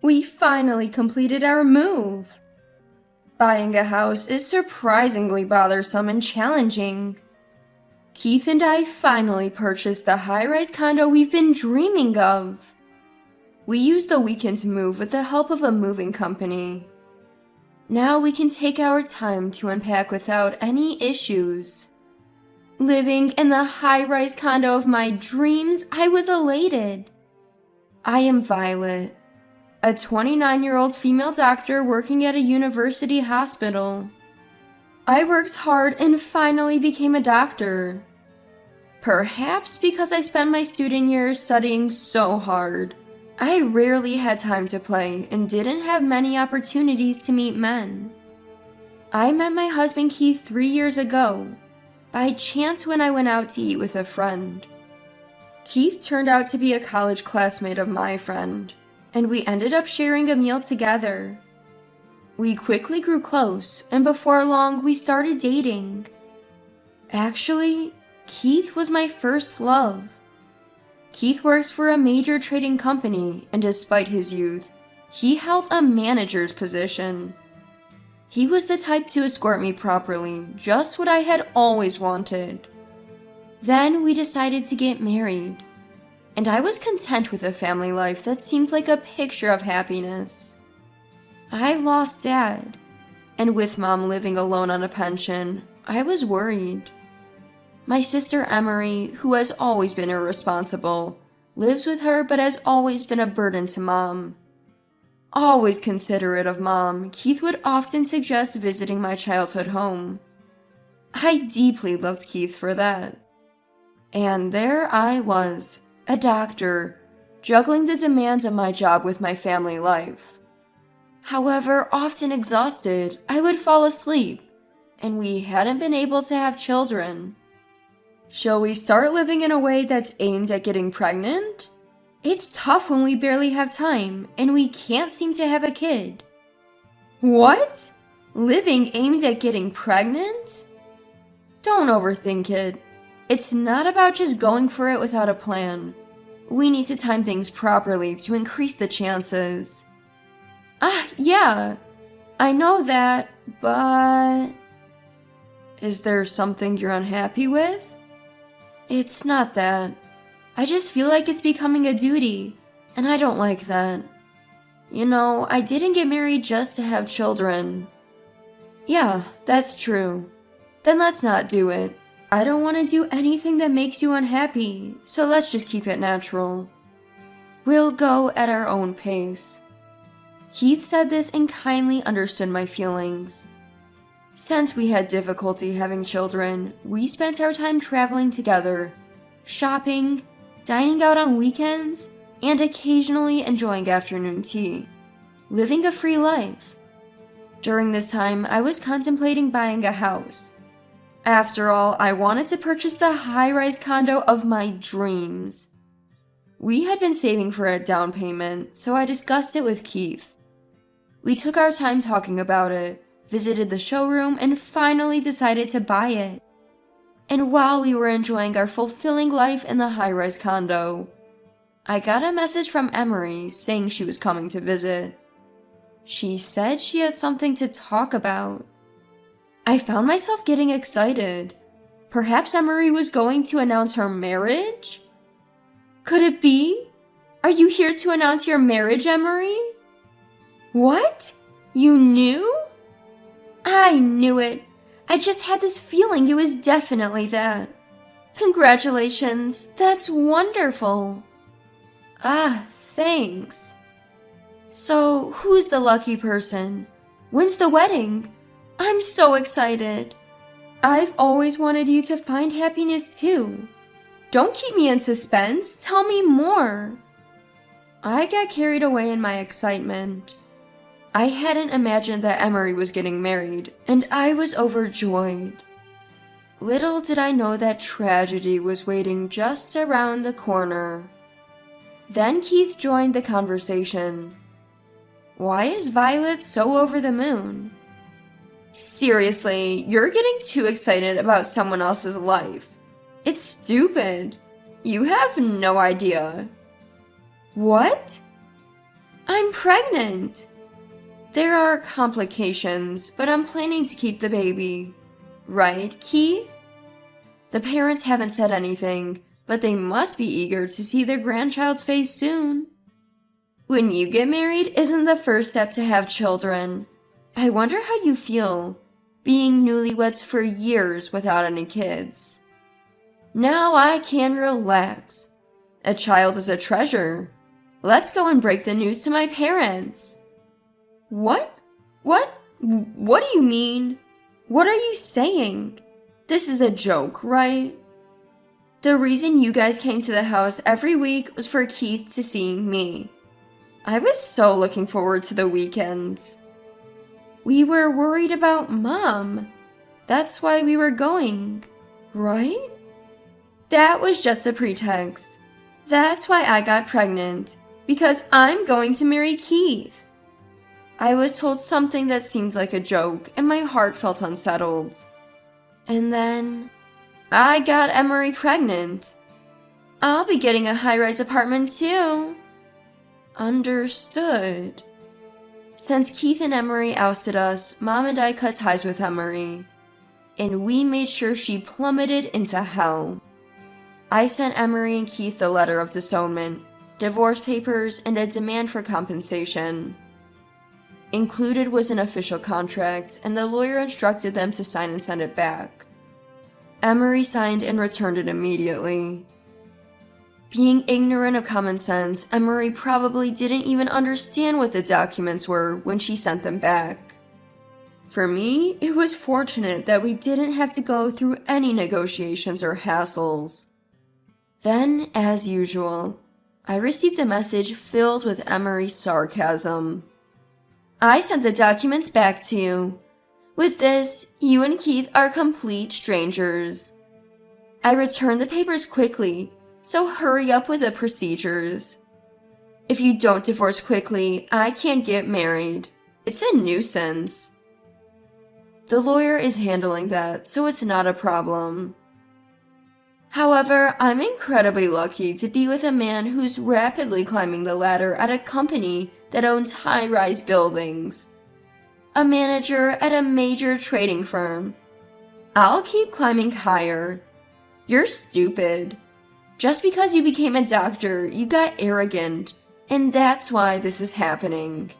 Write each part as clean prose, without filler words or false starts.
We finally completed our move. Buying a house is surprisingly bothersome and challenging. Keith and I finally purchased the high-rise condo we've been dreaming of. We used the weekend to move with the help of a moving company. Now we can take our time to unpack without any issues. Living in the high-rise condo of my dreams, I was elated. I am Violet, a 29-year-old female doctor working at a university hospital. I worked hard and finally became a doctor. Perhaps because I spent my student years studying so hard, I rarely had time to play and didn't have many opportunities to meet men. I met my husband Keith 3 years ago, by chance when I went out to eat with a friend. Keith turned out to be a college classmate of my friend, and we ended up sharing a meal together. We quickly grew close, and before long we started dating. Actually, Keith was my first love. Keith works for a major trading company, and despite his youth, he held a manager's position. He was the type to escort me properly, just what I had always wanted. Then we decided to get married, and I was content with a family life that seemed like a picture of happiness. I lost Dad, and with Mom living alone on a pension, I was worried. My sister Emery, who has always been irresponsible, lives with her but has always been a burden to Mom. Always considerate of Mom, Keith would often suggest visiting my childhood home. I deeply loved Keith for that. And there I was, a doctor, juggling the demands of my job with my family life. However, often exhausted, I would fall asleep, and we hadn't been able to have children. Shall we start living in a way that's aimed at getting pregnant? It's tough when we barely have time, and we can't seem to have a kid. What? Living aimed at getting pregnant? Don't overthink it. It's not about just going for it without a plan. We need to time things properly to increase the chances. Yeah. I know that, but... Is there something you're unhappy with? It's not that. I just feel like it's becoming a duty, and I don't like that. You know, I didn't get married just to have children. Yeah, that's true. Then let's not do it. I don't want to do anything that makes you unhappy, so let's just keep it natural. We'll go at our own pace. Keith said this and kindly understood my feelings. Since we had difficulty having children, we spent our time traveling together, shopping, dining out on weekends, and occasionally enjoying afternoon tea, living a free life. During this time, I was contemplating buying a house. After all, I wanted to purchase the high-rise condo of my dreams. We had been saving for a down payment, so I discussed it with Keith. We took our time talking about it, visited the showroom, and finally decided to buy it. And while we were enjoying our fulfilling life in the high-rise condo, I got a message from Emery saying she was coming to visit. She said she had something to talk about. I found myself getting excited. Perhaps Emery was going to announce her marriage? Could it be? Are you here to announce your marriage, Emery? What? You knew? I knew it. I just had this feeling it was definitely that. Congratulations, that's wonderful. Thanks. So, who's the lucky person? When's the wedding? I'm so excited. I've always wanted you to find happiness too. Don't keep me in suspense, tell me more. I got carried away in my excitement. I hadn't imagined that Emery was getting married, and I was overjoyed. Little did I know that tragedy was waiting just around the corner. Then Keith joined the conversation. Why is Violet so over the moon? Seriously, you're getting too excited about someone else's life. It's stupid. You have no idea. What? I'm pregnant! There are complications, but I'm planning to keep the baby. Right, Keith? The parents haven't said anything, but they must be eager to see their grandchild's face soon. When you get married isn't the first step to have children. I wonder how you feel, being newlyweds for years without any kids. Now I can relax. A child is a treasure. Let's go and break the news to my parents. What? What do you mean? What are you saying? This is a joke, right? The reason you guys came to the house every week was for Keith to see me. I was so looking forward to the weekends. We were worried about Mom. That's why we were going, right? That was just a pretext. That's why I got pregnant, because I'm going to marry Keith. I was told something that seemed like a joke, and my heart felt unsettled. And then, I got Emery pregnant. I'll be getting a high-rise apartment too. Understood. Since Keith and Emery ousted us, Mom and I cut ties with Emery, and we made sure she plummeted into hell. I sent Emery and Keith a letter of disownment, divorce papers, and a demand for compensation. Included was an official contract, and the lawyer instructed them to sign and send it back. Emery signed and returned it immediately. Being ignorant of common sense, Emery probably didn't even understand what the documents were when she sent them back. For me, it was fortunate that we didn't have to go through any negotiations or hassles. Then, as usual, I received a message filled with Emery's sarcasm. I sent the documents back to you. With this, you and Keith are complete strangers. I returned the papers quickly, so hurry up with the procedures. If you don't divorce quickly, I can't get married. It's a nuisance. The lawyer is handling that, so it's not a problem. However, I'm incredibly lucky to be with a man who's rapidly climbing the ladder at a company that owns high-rise buildings. A manager at a major trading firm. I'll keep climbing higher. You're stupid. Just because you became a doctor, you got arrogant, and that's why this is happening.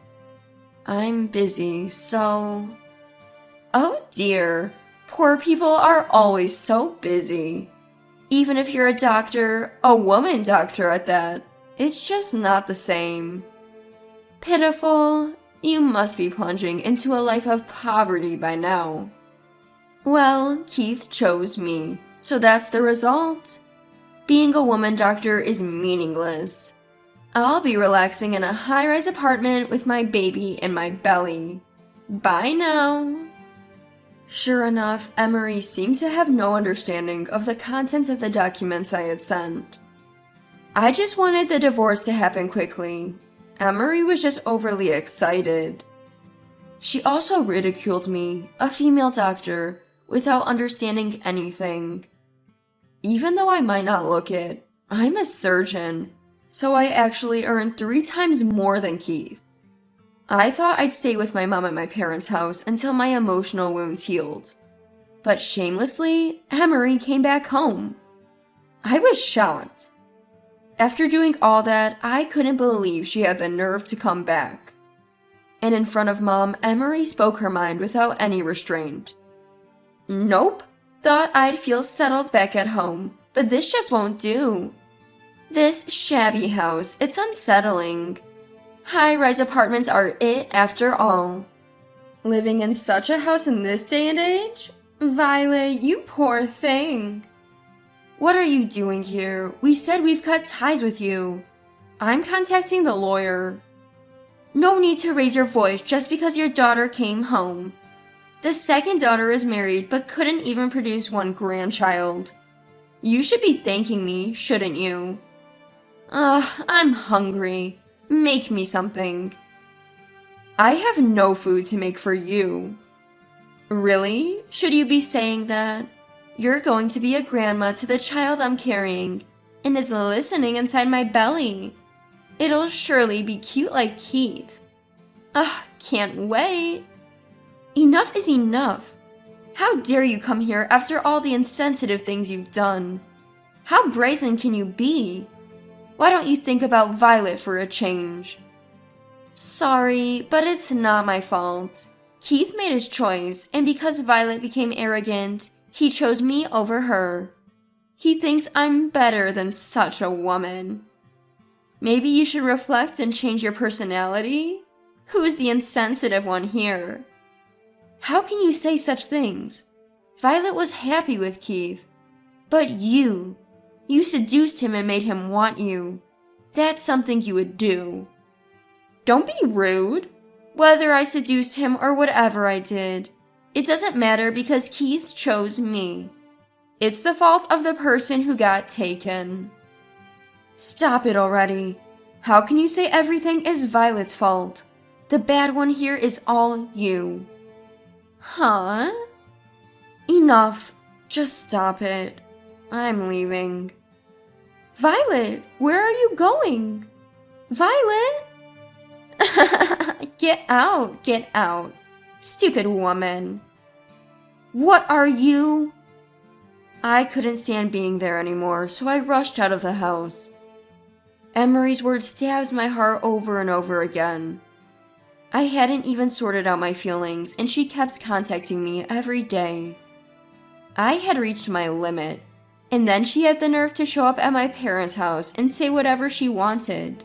I'm busy, so... Oh dear, poor people are always so busy. Even if you're a doctor, a woman doctor at that, it's just not the same. Pitiful, you must be plunging into a life of poverty by now. Well, Keith chose me, so that's the result. Being a woman doctor is meaningless. I'll be relaxing in a high-rise apartment with my baby in my belly. Bye now. Sure enough, Emery seemed to have no understanding of the contents of the documents I had sent. I just wanted the divorce to happen quickly. Emery was just overly excited. She also ridiculed me, a female doctor, without understanding anything. Even though I might not look it, I'm a surgeon, so I actually earn 3 times more than Keith. I thought I'd stay with my mom at my parents' house until my emotional wounds healed. But shamelessly, Emery came back home. I was shocked. After doing all that, I couldn't believe she had the nerve to come back. And in front of Mom, Emery spoke her mind without any restraint. Nope. Thought I'd feel settled back at home, but this just won't do. This shabby house, it's unsettling. High-rise apartments are it after all. Living in such a house in this day and age? Violet, you poor thing. What are you doing here? We said we've cut ties with you. I'm contacting the lawyer. No need to raise your voice just because your daughter came home. The second daughter is married but couldn't even produce 1 grandchild. You should be thanking me, shouldn't you? I'm hungry. Make me something. I have no food to make for you. Really? Should you be saying that? You're going to be a grandma to the child I'm carrying, and it's listening inside my belly. It'll surely be cute like Keith. Ugh, can't wait. Enough is enough. How dare you come here after all the insensitive things you've done? How brazen can you be? Why don't you think about Violet for a change? Sorry, but it's not my fault. Keith made his choice, and because Violet became arrogant, he chose me over her. He thinks I'm better than such a woman. Maybe you should reflect and change your personality? Who's the insensitive one here? How can you say such things? Violet was happy with Keith. But you seduced him and made him want you. That's something you would do. Don't be rude. Whether I seduced him or whatever I did, it doesn't matter because Keith chose me. It's the fault of the person who got taken. Stop it already. How can you say everything is Violet's fault? The bad one here is all you. Huh? Enough. Just stop it. I'm leaving. Violet, where are you going? Violet? Get out, get out. Stupid woman. What are you? I couldn't stand being there anymore, so I rushed out of the house. Emery's words stabbed my heart over and over again. I hadn't even sorted out my feelings, and she kept contacting me every day. I had reached my limit, and then she had the nerve to show up at my parents' house and say whatever she wanted.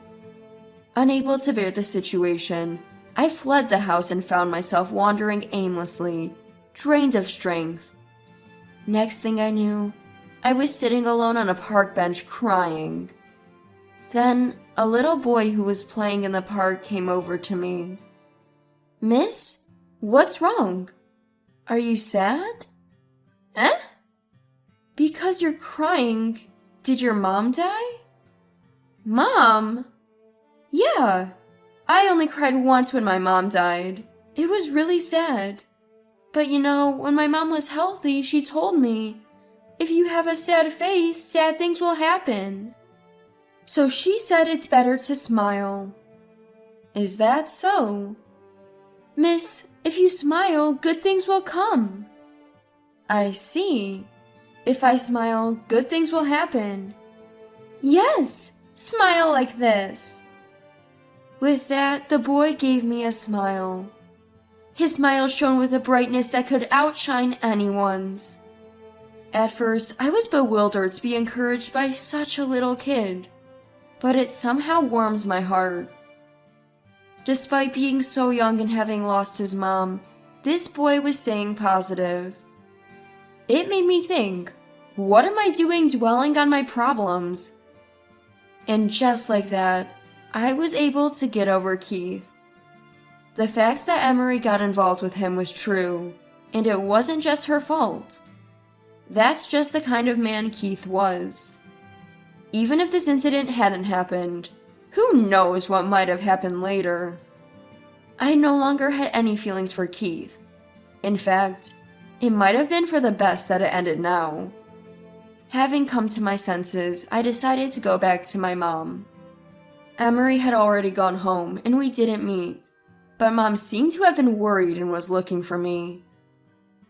Unable to bear the situation, I fled the house and found myself wandering aimlessly, drained of strength. Next thing I knew, I was sitting alone on a park bench crying. Then, a little boy who was playing in the park came over to me. Miss, what's wrong? Are you sad? Eh? Because you're crying, did your mom die? Mom? Yeah, I only cried once when my mom died. It was really sad. But you know, when my mom was healthy, she told me, if you have a sad face, sad things will happen. So she said it's better to smile. Is that so? Miss, if you smile, good things will come. I see. If I smile, good things will happen. Yes, smile like this. With that, the boy gave me a smile. His smile shone with a brightness that could outshine anyone's. At first, I was bewildered to be encouraged by such a little kid, but it somehow warmed my heart. Despite being so young and having lost his mom, this boy was staying positive. It made me think, what am I doing dwelling on my problems? And just like that, I was able to get over Keith. The fact that Emery got involved with him was true, and it wasn't just her fault. That's just the kind of man Keith was. Even if this incident hadn't happened, who knows what might have happened later? I no longer had any feelings for Keith. In fact, it might have been for the best that it ended now. Having come to my senses, I decided to go back to my mom. Emery had already gone home, and we didn't meet, but Mom seemed to have been worried and was looking for me.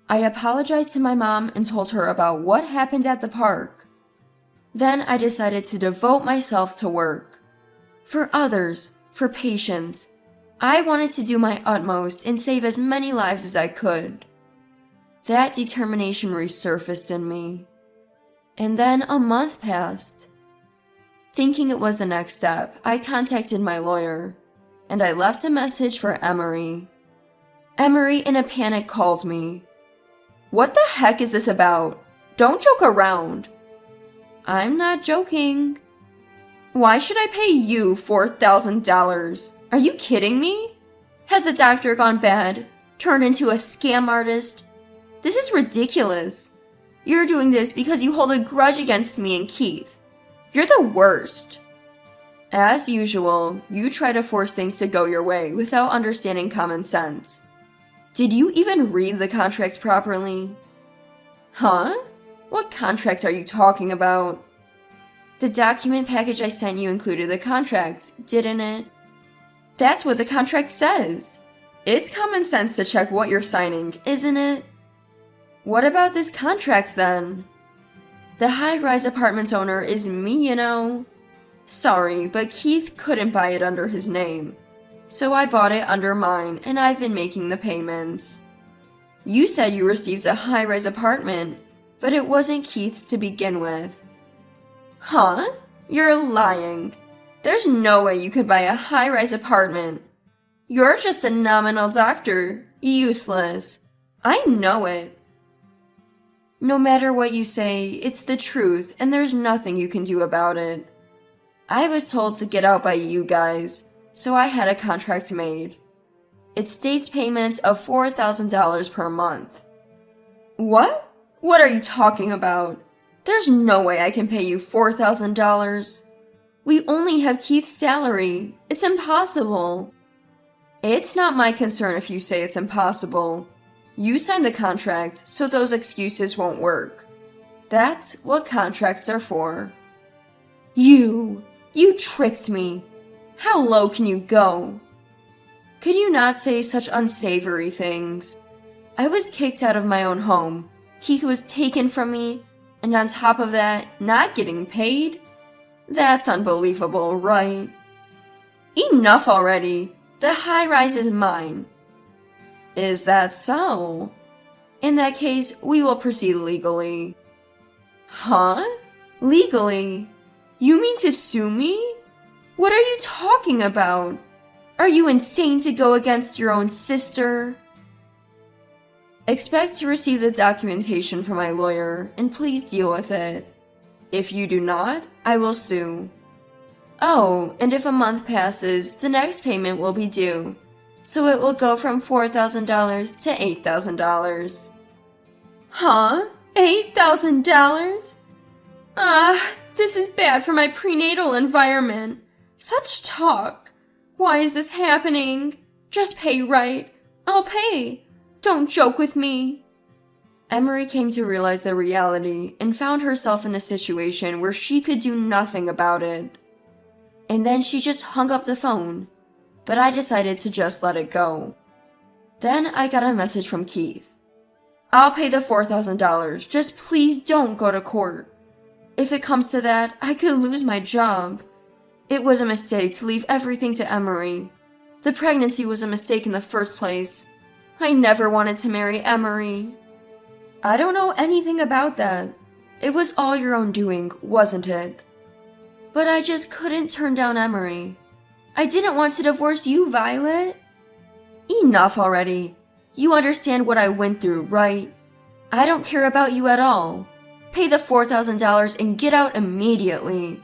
I apologized to my mom and told her about what happened at the park. Then I decided to devote myself to work. For others, for patients, I wanted to do my utmost and save as many lives as I could. That determination resurfaced in me. And then a month passed. Thinking it was the next step, I contacted my lawyer, and I left a message for Emery. Emery, in a panic, called me. What the heck is this about? Don't joke around. I'm not joking. Why should I pay you $4,000? Are you kidding me? Has the doctor gone bad? Turned into a scam artist? This is ridiculous. You're doing this because you hold a grudge against me and Keith. You're the worst. As usual, you try to force things to go your way without understanding common sense. Did you even read the contract properly? Huh? What contract are you talking about? The document package I sent you included the contract, didn't it? That's what the contract says. It's common sense to check what you're signing, isn't it? What about this contract then? The high-rise apartment's owner is me, you know. Sorry, but Keith couldn't buy it under his name. So I bought it under mine, and I've been making the payments. You said you received a high-rise apartment, but it wasn't Keith's to begin with. Huh? You're lying. There's no way you could buy a high-rise apartment. You're just a nominal doctor. Useless. I know it. No matter what you say, it's the truth, and there's nothing you can do about it. I was told to get out by you guys, so I had a contract made. It states payments of $4,000 per month. What? What are you talking about? There's no way I can pay you $4,000. We only have Keith's salary. It's impossible. It's not my concern if you say it's impossible. You signed the contract, so those excuses won't work. That's what contracts are for. You tricked me. How low can you go? Could you not say such unsavory things? I was kicked out of my own home. Keith was taken from me, and on top of that, not getting paid? That's unbelievable, right? Enough already. The high-rise is mine. Is that so? In that case, we will proceed legally. Huh? Legally? You mean to sue me? What are you talking about? Are you insane to go against your own sister? Expect to receive the documentation from my lawyer, and please deal with it. If you do not, I will sue. Oh, and if a month passes, the next payment will be due, so it will go from $4,000 to $8,000. Huh? $8,000? This is bad for my prenatal environment. Such talk. Why is this happening? Just pay right. I'll pay. Don't joke with me. Emery came to realize the reality and found herself in a situation where she could do nothing about it. And then she just hung up the phone, but I decided to just let it go. Then I got a message from Keith. I'll pay the $4,000, just please don't go to court. If it comes to that, I could lose my job. It was a mistake to leave everything to Emery. The pregnancy was a mistake in the first place. I never wanted to marry Emery. I don't know anything about that. It was all your own doing, wasn't it? But I just couldn't turn down Emery. I didn't want to divorce you, Violet. Enough already. You understand what I went through, right? I don't care about you at all. Pay the $4,000 and get out immediately.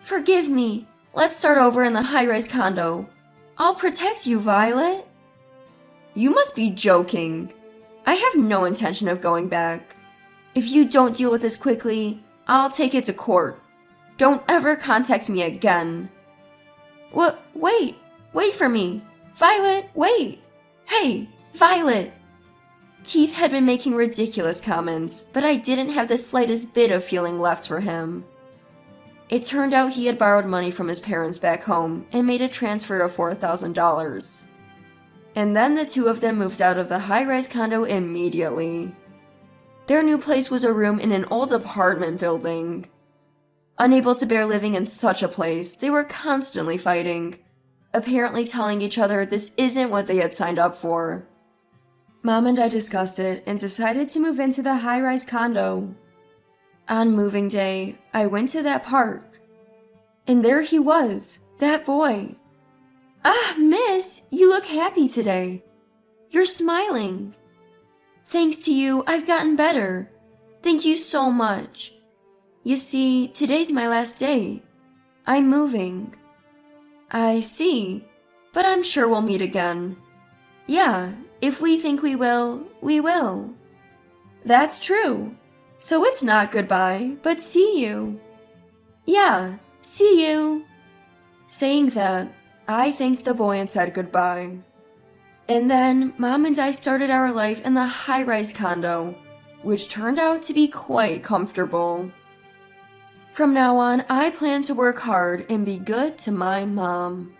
Forgive me. Let's start over in the high-rise condo. I'll protect you, Violet. You must be joking. I have no intention of going back. If you don't deal with this quickly, I'll take it to court. Don't ever contact me again. What? Wait for me. Violet, wait. Hey, Violet. Keith had been making ridiculous comments, but I didn't have the slightest bit of feeling left for him. It turned out he had borrowed money from his parents back home and made a transfer of $4,000. And then the two of them moved out of the high-rise condo immediately. Their new place was a room in an old apartment building. Unable to bear living in such a place, they were constantly fighting, apparently telling each other this isn't what they had signed up for. Mom and I discussed it and decided to move into the high-rise condo. On moving day, I went to that park. And there he was, that boy. Ah, miss, you look happy today. You're smiling. Thanks to you, I've gotten better. Thank you so much. You see, today's my last day. I'm moving. I see, but I'm sure we'll meet again. Yeah, if we think we will, we will. That's true. So it's not goodbye, but see you. Yeah, see you. Saying that, I thanked the boy and said goodbye. And then, Mom and I started our life in the high-rise condo, which turned out to be quite comfortable. From now on, I plan to work hard and be good to my mom.